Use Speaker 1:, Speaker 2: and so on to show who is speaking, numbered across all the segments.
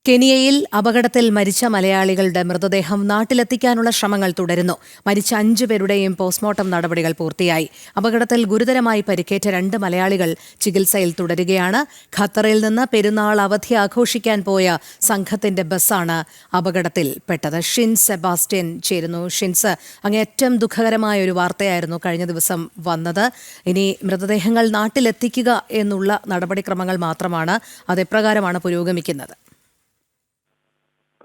Speaker 1: കെനിയയിൽ അപകടത്തിൽ മരിച്ച മലയാളികളുടെ മൃതദേഹം നാട്ടിലെത്തിക്കാനുള്ള ശ്രമങ്ങൾ തുടരുന്നു. മരിച്ച 5 പേരുടെയും പോസ്റ്റ്മോർട്ടം നടപടികൾ പൂർത്തിയായി. അപകടത്തിൽ ഗുരുതരമായി പരിക്കേറ്റ 2 മലയാളികൾ ചികിത്സയിൽ തുടരുകയാണ്. ഖത്തറിൽ നിന്ന് പെരുന്നാൾ അവധി ആഘോഷിക്കാൻ പോയ സംഘത്തിന്റെ ബസ്സാണ് അപകടത്തിൽപ്പെട്ടത്. ഷിൻസ് സെബാസ്റ്റ്യൻ ചേരുന്നു. ഷിൻസ്, അങ്ങേയറ്റം ദുഃഖകരമായ ഒരു വാർത്തയായിരുന്നു കഴിഞ്ഞ ദിവസം വന്നത്. ഇനി മൃതദേഹങ്ങൾ നാട്ടിലെത്തിക്കുക എന്നുള്ള നടപടിക്രമങ്ങൾ മാത്രമാണ്. അതെപ്രകാരമാണ് പുരോഗമിക്കുന്നത്?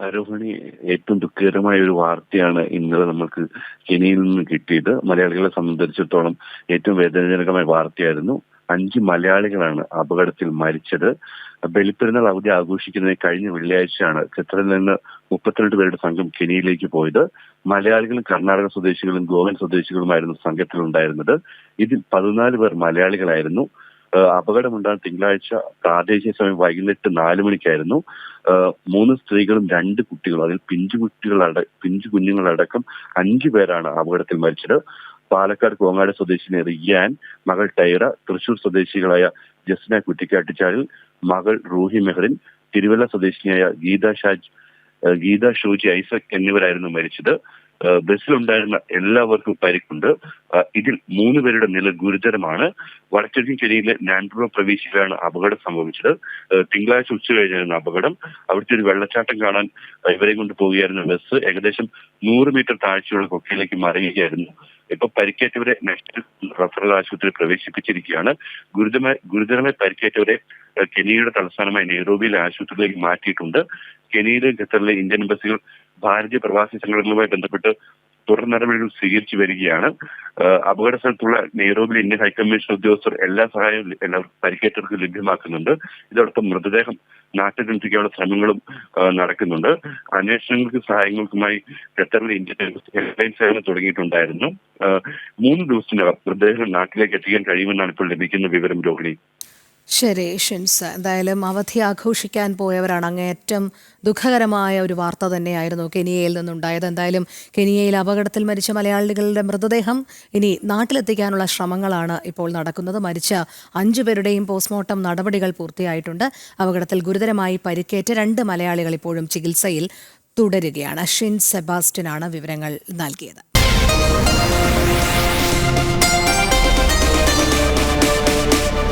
Speaker 2: ആരോഹണി, ഏറ്റവും ദുഃഖകരമായ ഒരു വാർത്തയാണ് ഇന്നലെ നമുക്ക് കെനിയയിൽ നിന്ന് കിട്ടിയത്. മലയാളികളെ സംബന്ധിച്ചിടത്തോളം ഏറ്റവും വേദനാജനകമായ വാർത്തയായിരുന്നു. 5 മലയാളികളാണ് അപകടത്തിൽ മരിച്ചത്. ബലിപ്പെരുന്നാൾ അവധി ആഘോഷിക്കുന്നതിന് കഴിഞ്ഞ വെള്ളിയാഴ്ചയാണ് ഖത്തറിൽ നിന്ന് 32 പേരുടെ സംഘം കെനിയയിലേക്ക് പോയത്. മലയാളികളും കർണാടക സ്വദേശികളും ഗോവൻ സ്വദേശികളുമായിരുന്നു സംഘത്തിലുണ്ടായിരുന്നത്. ഇതിൽ 14 പേർ മലയാളികളായിരുന്നു. അപകടമുണ്ടാകുന്ന തിങ്കളാഴ്ച പ്രാദേശിക സമയം വൈകുന്നേരം 4 മണിക്കായിരുന്നു. 3 സ്ത്രീകളും 2 കുട്ടികളും, അതിൽ പിഞ്ചു കുഞ്ഞുങ്ങളടക്കം 5 പേരാണ് അപകടത്തിൽ മരിച്ചത്. പാലക്കാട് കോങ്ങാട് സ്വദേശിനി റിയാൻ, മകൾ ടൈറ, തൃശൂർ സ്വദേശികളായ ജസ്ന കുറ്റിക്കാട്ടിച്ചാലിൽ, മകൾ റൂഹി മെഹറിൻ, തിരുവല്ല സ്വദേശിനിയായ ഗീത ഷോജി ഐസക് എന്നിവരായിരുന്നു മരിച്ചത്. ബസ്സിലുണ്ടായിരുന്ന എല്ലാവർക്കും പരിക്കുണ്ട്. ഇതിൽ 3 പേരുടെ നില ഗുരുതരമാണ്. വടക്കിഴക്കൻ കെനിയയിലെ നാൻഡ്രോ പ്രവിശ്യയിലാണ് അപകടം സംഭവിച്ചത്. തിങ്കളാഴ്ച ഉച്ച കഴിഞ്ഞായിരുന്നു അപകടം. അവിടുത്തെ ഒരു വെള്ളച്ചാട്ടം കാണാൻ ഇവരെ കൊണ്ട് പോവുകയായിരുന്ന ബസ് ഏകദേശം 100 മീറ്റർ താഴ്ചയുള്ള കൊക്കയിലേക്ക് മറിയുകയായിരുന്നു. ഇപ്പൊ പരിക്കേറ്റവരെ നാഷണൽ റഫറൽ ആശുപത്രിയിൽ പ്രവേശിപ്പിച്ചിരിക്കുകയാണ്. ഗുരുതരമായി പരിക്കേറ്റവരെ കെനിയയുടെ തലസ്ഥാനമായ നെയ്റോബിയിലെ ആശുപത്രിയിലേക്ക് മാറ്റിയിട്ടുണ്ട്. കെനിയയിലെ ഖത്തറിലെ ഇന്ത്യൻ എംബസികൾ ഭാരതീയ പ്രവാസി സംഘടനകളുമായി ബന്ധപ്പെട്ട് തുടർ നടപടികൾ സ്വീകരിച്ചു വരികയാണ്. അപകട സ്ഥലത്തുള്ള നെയ്റോബിയിലെ ഇന്ത്യൻ ഹൈക്കമ്മീഷൻ ഉദ്യോഗസ്ഥർ എല്ലാ സഹായവും പരിക്കേറ്റവർക്ക് ലഭ്യമാക്കുന്നുണ്ട്. ഇതോടൊപ്പം മൃതദേഹം നാട്ടിലെത്തിക്കാനുള്ള ശ്രമങ്ങളും നടക്കുന്നുണ്ട്. അന്വേഷണങ്ങൾക്കും സഹായങ്ങൾക്കുമായി ഖത്തറിലെ ഇന്ത്യൻ എംബസി ഹെൽപ്ലൈൻ സേവനം തുടങ്ങിയിട്ടുണ്ടായിരുന്നു. 3 ദിവസത്തിനകം മൃതദേഹം നാട്ടിലേക്ക് എത്തിക്കാൻ കഴിയുമെന്നാണ് ഇപ്പോൾ ലഭിക്കുന്ന വിവരം. രോഹിണി,
Speaker 1: ശരി ഷിൻസ്, എന്തായാലും അവധി ആഘോഷിക്കാൻ പോയവരാണ്. അങ്ങേയറ്റം ദുഃഖകരമായ ഒരു വാർത്ത തന്നെയായിരുന്നു കെനിയയിൽ നിന്നുണ്ടായത്. എന്തായാലും കെനിയയിൽ അപകടത്തിൽ മരിച്ച മലയാളികളുടെ മൃതദേഹം ഇനി നാട്ടിലെത്തിക്കാനുള്ള ശ്രമങ്ങളാണ് ഇപ്പോൾ നടക്കുന്നത്. മരിച്ച 5 പേരുടെയും പോസ്റ്റ്മോർട്ടം നടപടികൾ പൂർത്തിയായിട്ടുണ്ട്. അപകടത്തിൽ ഗുരുതരമായി പരിക്കേറ്റ 2 മലയാളികൾ ഇപ്പോഴും ചികിത്സയിൽ തുടരുകയാണ്. ഷിൻസ് സെബാസ്റ്റ്യനാണ് വിവരങ്ങൾ നൽകിയത്.